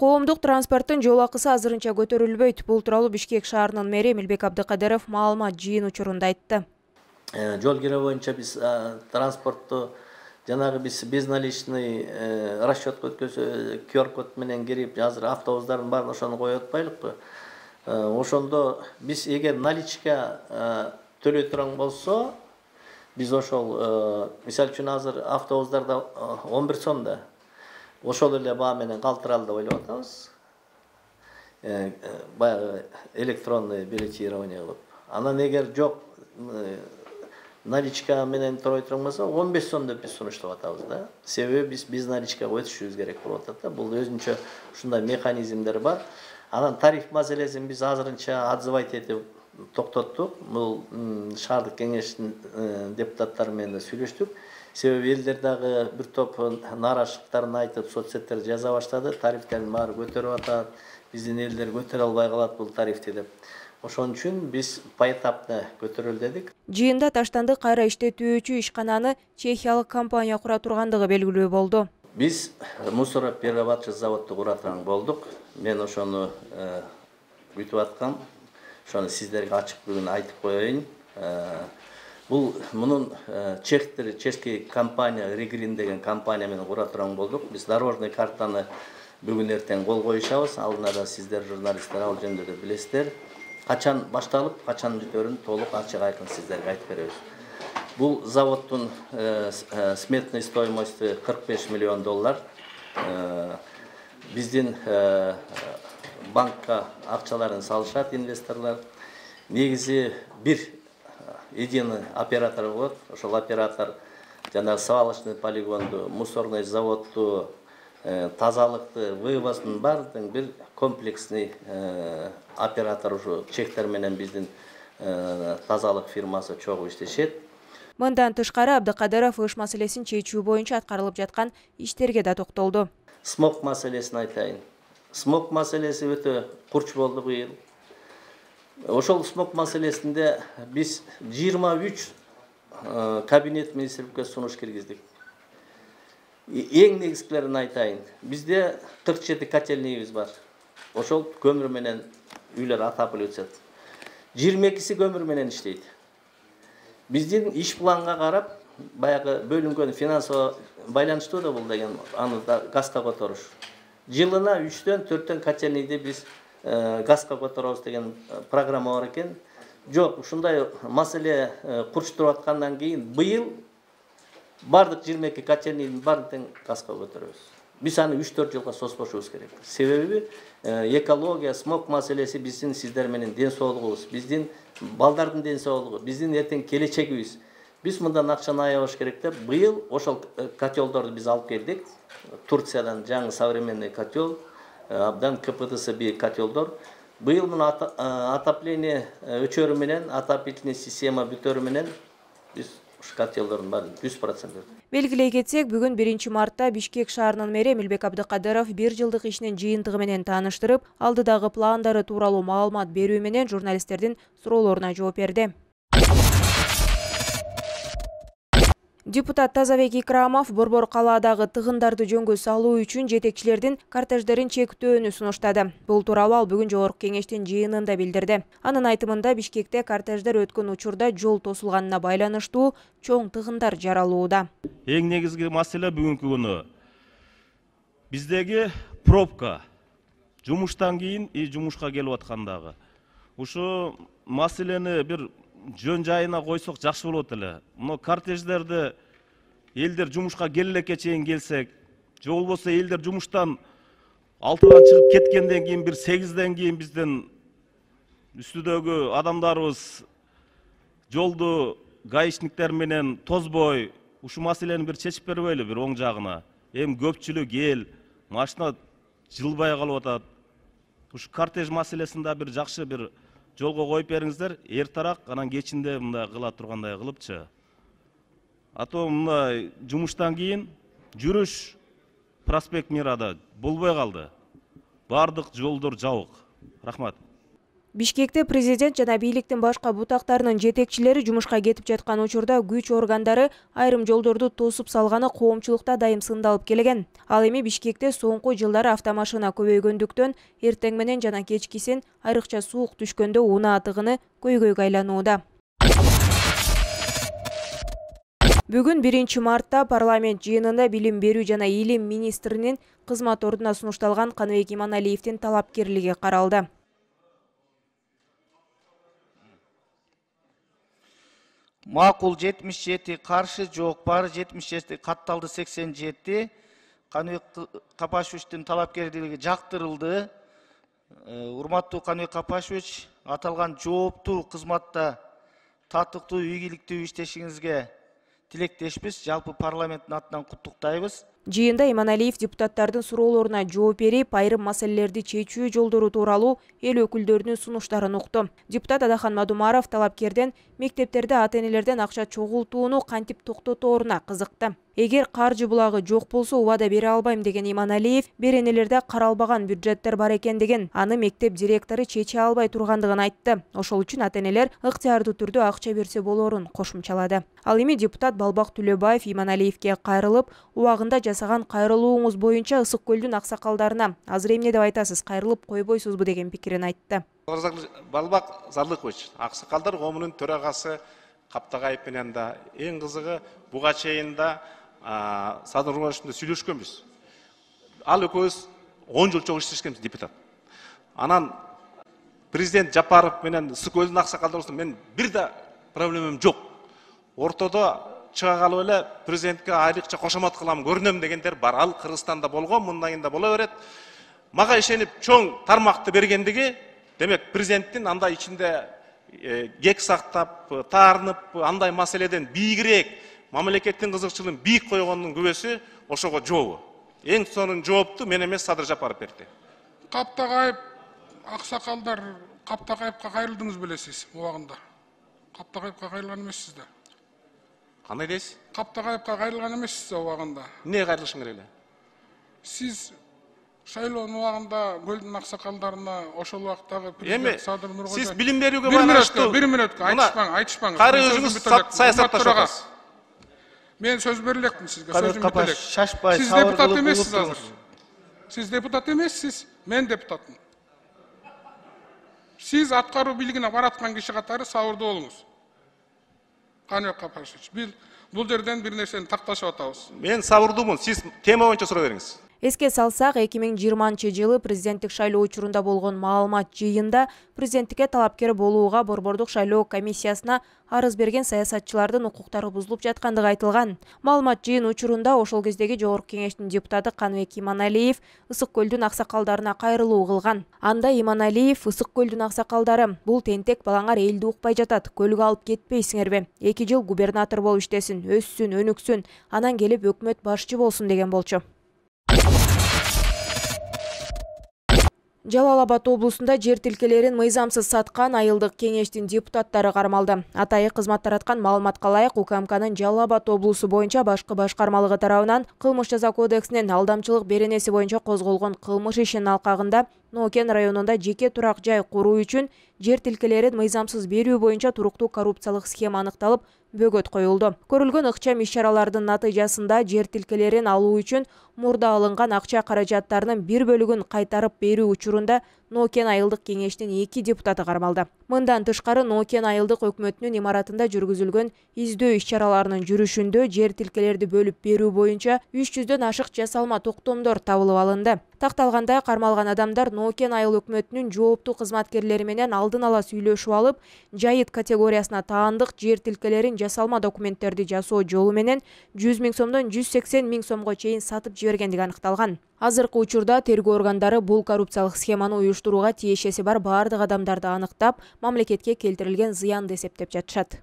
Коомдук транспорттун жол акысы азырынча көтөрүлбөйт. Бул тууралуу Бишкек шаарынын мэри Эмилбек Абдыкадыров маалымат жыйын учурунда айтты. Жол кире боюнча биз транспортту жанагы биз безналичный расчетко өткөзө QR-код менен кирип, азыр автобустардын баарын ошону коюп атпайлыкпы. Ошондо биз эгер наличка төлөй турган болсо, биз ошол мисалы үчүн азыр автобустарда 11 сом да. Ошол эле баа менен калтыралы деп ойлоп атабыз. Баягы электронный билетирование кылып. Анан эгер жок наличка менен төлөй турган болсо 15 сом деп биз сунуштап атабыз да. Себеби биз наличкага өтүшүбүз керек болуп атат да. Бул өзүнчө ушундай механизмдер бар. Анан тариф маселесин биз азырынча отзывать этип токтоттук. Бул шаардык кеңештин депутаттары менен сүйлөштүк. Себеби элдер дагы бир топ нааразычылыктарын айтып, соцсеттерде жаза баштады. Тарифтердин баары көтөрүп атат. Биздин элдер көтөрө албай калат бул тарифти деп. Ошон үчүн биз поэтапта көтөрөлү дедик. Жыйында таштанды кайра иштетүүчү ишкананы чехиялык компания кура тургандыгы белгилүү болду. Биз мусороперерабатчы заводду кура турган болдук. Мен ошону күтүп аткам. Ошону сиздерге ачык бүгүн айтып коеюн. Бул мунун чешский компания Регрин деген компания менен кура турган болдук. Биз дорожный картаны бүгүн эртең кол коюшабыз. Алдына да сиздер журналисттер ал жөнүндө билесиздер. Качан башталып, качан бүтөрүн толук ачык айкын сиздерге айтып беребиз. Бул заводдун сметной стоимости $45 миллион. Биздин банкка акчаларын салышат инвесторлор. Негизи бир единый оператор болот. Ошол оператор жана свалочный полигонду, мусорный заводду, тазалыкты, вывоздун баардыгын бир комплексный оператор ушу чехтер менен биздин тазалык фирмасы чогуу иштешет. Мындан тышкары Абдыкадыров ыш маселесин чечүү боюнча аткарылып жаткан иштерге да токтолду. Смог маселесин айтайын. Смог маселеси өтө курч болду быйыл. Ошол смог маселесинде биз 23 кабинет министрликке сунуш киргиздик. Эң негизгилерин айтайын. Бизде 47 котельныйыбыз бар. Ошол көмүр менен үйлөр атапылып өтөт. 22си көмүр менен иштейт. Биздин иш планга карап, баягы бөлүнгөн финансово байланыштуу да бул деген, аны газга которуш. Жылына 3-төн 4төн котельныйды биз газга которобуз деген программа бар экен. Жок, ушундай маселе курчтуруп аткандан кийин быйыл бардык 22 котельныйдын баарын газга көтөрөбүз. Биз аны 3-4 жылга созбошубуз керек. Себеби экология, смог маселеси биздин сиздер менен ден соолугубуз, биздин балдардын ден соолугу, биздин эртең келечегибиз. Биз мындан акчаны аябаш керек деп, быйыл ошол котелдорду биз алып келдик. Турциядан жаңы современный котел, абдан КПДС-би котелдор. Быйыл муну отопление өчөрү менен, отопительный система бүтөрү менен биз котелдордун баарын 100%. Белгилей кетсек, бүгүн 1 мартта Бишкек шаарынын мэри Эмилбек Абдыкадыров 1 жылдык ишинин жыйынтыгы менен тааныштырып, алдыдагы пландары тууралуу маалымат берүү менен журналисттердин суроолоруна жооп берди. Депутат Тазабек Икрамов Борбор калаадагы тыгындарды жөнгө салуу үчүн жетекчилердин кортеждерин чектөөнү сунуштады. Бул тууралуу ал бүгүн жогорку кеңештин жыйынында билдирди. Анын айтымында Бишкекте кортеждер өткөн учурда жол тосулганына байланыштуу чоң тыгындар жаралууда. Эң негизги маселе бүгүнкү күнү биздеги пробка. Жумуштан кийин жумушка келип аткандагы. Ушу маселени бир жөн жайына койсок жакшы болот эле. Мына кортеждерди элдер жумушка келелекке чейин келсек, же болбосо элдер жумуштан 6-дан чыгып кеткенден кийин бир 8-ден кийин биздин үстүдөгү адамдарыбыз жолду гаишниктер менен тозбой ушу маселени бир чечип бербейли бир оң жагына. Эми көпчүлүк эл машина жылбай калып атат. Ушу кортеж маселесин да бир жакшы бир жолго коюп бериңиздер, эртарак анан кечинде мындай кыла тургандай кылыпчы. А то мындай жумуштан кийин жүрүш проспект Мирада болбой калды. Бардык жолдор жабык. Рахмат. Бишкекте президент жана бийликтин башка бутактарынын жетекчилери жумушка кетип жаткан учурда күч органдары айрым жолдорду тосуп салганы коомчулукта дайым сындалып келген. Ал эми Бишкекте соңку жылдары автомашина көбөйгөндүктөн эртең менен жана кечкисин айрыкча суук түшкөндө унаа тыгыны көйгөйгө айланууда. Бүгүн 1 мартта парламент жыйынында билим берүү жана илим министринин кызмат ордуна сунушталган Каныбек Иманалиевдин талапкерлиги каралды. Макул 77, каршы жок, бары 77, катталды 87. Каныбек Капашевичтин талапкерлиги жактырылды. Урматтуу Каныбек Капашевич, аталган жооптуу кызматта татыктуу, ийгиликтүү иштешиңизге тилектешпиз. Жалпы парламенттин атынан куттуктайбыз. Жыйында Иманалиев депутаттардын суроолоруна жооп берип, айрым маселелерди чечүү жолдору тууралуу эл өкүлдөрүнүн сунуштарын укту. Депутат Адахан Мадумаров талапкерден мектептерде ата-энелерден акча чогултууну кантип токтотооруна кызыкты. Эгер каржы булагы жок болсо убада бере албайм деген Иманалиев беренелерде каралбаган бюджеттер бар экендигин, аны мектеп директору чече албай тургандыгын айтты. Ошол үчүн ата-энелер ыктыярдуу түрдө акча берсе болорун кошумчалады. Ал эми депутат Балбак Түлөбаев Иманалиевке кайрылып, убагында жасаган кайрылууңуз боюнча Ысык көлдүн аксакалдарына азыр эмне деп айтасыз, кайрылып койбойсузбу деген пикирин айтты. Балбак Зарлыкович, аксакалдар коомунун төрагасы Каптагаев менен да эң кызыгы буга чейин да Садыр Урмашевичте сүйлөшкөнбүз. Ал экөөбүз 10 жыл чогуу иштешкенбиз депутат. Анан президент Жапаров менен Ысык көлдүн аксакалдарыбызда мен бир да проблемам жок. Ортодо чыга калып эле президентке айрыкча кошомат кылам, көрүнөм дегендер бар. Ал Кыргызстанда болгон, мындайын да боло берет. Мага ишенип чоң тармакты бергендиги, демек президенттин андай ичинде кек сактап, таарынып, андай маселеден бийигирээк, мамлекеттин кызыкчылыгын бийик койгондун күбөсү ошого жообу. Эң сонун жоопту мен эмес Садыр Жапаров берди. Каптагаев аксакалдар Каптагаевка кайрылдыңыз белесиз убагында. Каптагаевка кайрылган эмессиз да. Кандай дейсиз? Каптагаевка кайрылган эмессиз убагында. Эмне кайрылышың керек эле? Сиз шайлоонун убагында көлдүн аксакалдарына ошол убактагы президент Садыр Нуркожоев. Сиз билим берүүгө байланыштуу. Бир мүнөткө айтышпаңыз. Кайра өзүңүз саясатташасыз. Мен сөз бере элекмин сизге, сөзүм Каныбек бүтө элек. шашпай, Сиз сабыр депутат кылып эмессиз угуп азыр. Сиз депутат эмессиз, мен депутатмын. Сиз аткаруу бийлигине бараткан киши катары сабырдуу болуңуз. Каныбек Капашевич, бул жерден бир нерсени такташып атабыз. Мен сабырдуумун, сиз тема боюнча суроо бериңиз. Эске салсак, 2020 жылы президенттик шайлоо учурунда болгон маалымат жыйында президенттикке талапкер болууга Борбордук шайлоо комиссиясына арыз берген саясатчылардын укуктары бузулуп жаткандыгы айтылган. Маалымат жыйын учурунда ошол кездеги Жогорку Кеңештин депутаты Каныбек Иманалиев Ысык көлдүн аксакалдарына кайрылуу кылган. Анда Иманалиев Ысык көлдүн аксакалдары, бул тентек балаңар элди укпай жатат, көлгө алып кетпейсиңерби? 2 жыл губернатор болуп иштесин, өссүн, өнүксүн, анан келип өкмөт башчы болсун деген болчу. Жалал Абад облусунда жер тилкелерин мыйзамсыз саткан айылдык кеңештин депутаттары кармалды. Атайы кызмат тараткан маалыматка ылайык УКМКнын Жалал Абад облусу боюнча башкы башкармалыгы тарабынан кылмыш жаза кодексинин алдамчылык беренеси боюнча козголгон кылмыш ишинин алкагында Нокен районунда жеке турак жай куруу үчүн жер тилкелерин мыйзамсыз берүү боюнча туруктуу коррупциялык схема аныкталып, бөгөт коюлду. Көрүлгөн ыкчам иш-чаралардын натыйжасында жер тилкелерин алуу үчүн мурда алынган акча каражаттарынын бир бөлүгүн кайтарып берүү учурунда Нокен айылдык кеңештин 2 депутаты кармалды. Мындан тышкары Нокен айылдык өкмөтүнүн имаратында жүргүзүлгөн издөө иш-чараларынын жүрүшүндө жер тилкелерди бөлүп берүү боюнча 300дөн ашык жасалма токтомдор табылып алынды. Такталгандай кармалган адамдар Нокен айыл өкмөтүнүн жооптуу кызматкерлери менен алдын ала сүйлөшүп алып, жайыт категориясына таандык жер тилкелерин жасалма документтерди жасоо жолу менен 100 000 сомдон 180 000 сомго чейин сатып жибергендиги аныкталган. Азыркы учурда тергөө органдары бул коррупциялык схеманы уюштурууга тиешеси бар баардык адамдарды аныктап, мамлекетке келтирилген зыянды эсептеп жатышат.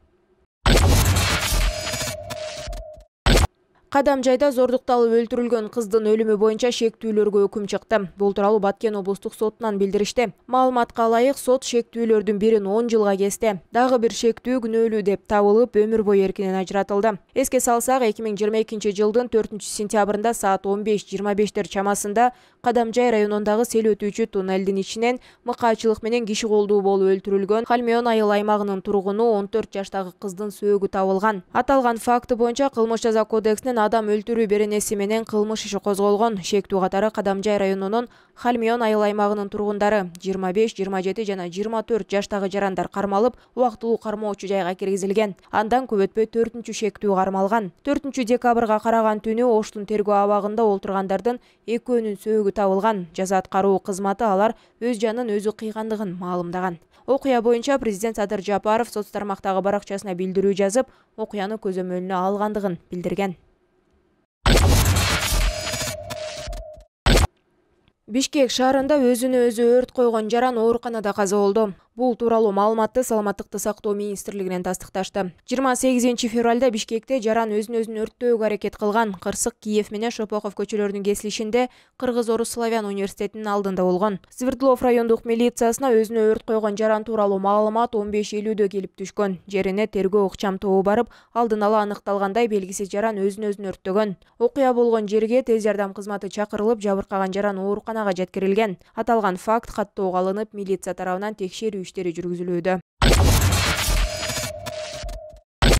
Кадамжайда зордукталып өлтүрүлгөн кыздын өлүмү боюнча шектүүлөргө өкүм чыкты. Бул тууралуу Баткен облустук сотунан билдиришти. Маалыматка ылайык, сот шектүүлөрдүн бирин 10 жылга кести. Дагы бир шектүү күнөөлүү деп табылып, өмүр бою эркинен ажыратылды. Эске салсак, 2022 жылдын 4-сентябрында саат 15:25 чамасында Кадамжай районундагы сел өтүүчү туннелдин ичинен мыкаачылык менен киши колдуу болуп өлтүрүлгөн Хальмион айыл аймагынын тургуну 14 жаштагы кыздын сөөгү табылган. Аталган факты боюнча Кылмыш жаза кодексинин адам өлтүрүү беренеси менен кылмыш иши козголгон. Шектүү катары Кадамжай районунун Хальмион айыл аймагынын тургундары 25, 27 жана 24 жаштагы жарандар кармалып, убактылуу кармоочу жайга киргизилген. Андан көп өтпөй 4-чү шектүү кармалган. 4-декабрга караган түнү Оштун тергөө абагында олтургандардын экөөнүн сөөгү табылган. Жаза аткаруу кызматы алар өз жанын өзү кыйгандыгын маалымдаган. Окуя боюнча президент Садыр Жапаров соц тармактагы баракчасына билдирүү жазып, окуяны көзөмөлүнө алгандыгын билдирген. Бишкек шаарында өзүнө өзү өрт койгон жаран ооруканада каза болду. Бул тууралуу маалыматты Саламаттыкты сактоо министрлигинен тастыкташты. 28 февралда Бишкекте жаран өзүн өрттөөгө аракет кылган. Кырсык Киев менен Шопоков көчөлөрүнүн кесилишинде Кыргыз-Орус славян университетинин алдында болгон. Свердлов райондук милициясына өзүнө өрт койгон жаран тууралуу маалымат 15:50 келип түшкөн. Жерине тергөө ыкчам тобу барып, алдын ала аныкталгандай белгисиз жаран өзүн өрттөгөн. Окуя болгон жерге тез жардам кызматы чакырылып, жабыркаган жаран ооруканага жеткирилген. Аталган факт каттоого алынып, милиция тарабынан текшерүү иштери жүргүзүлүүдө.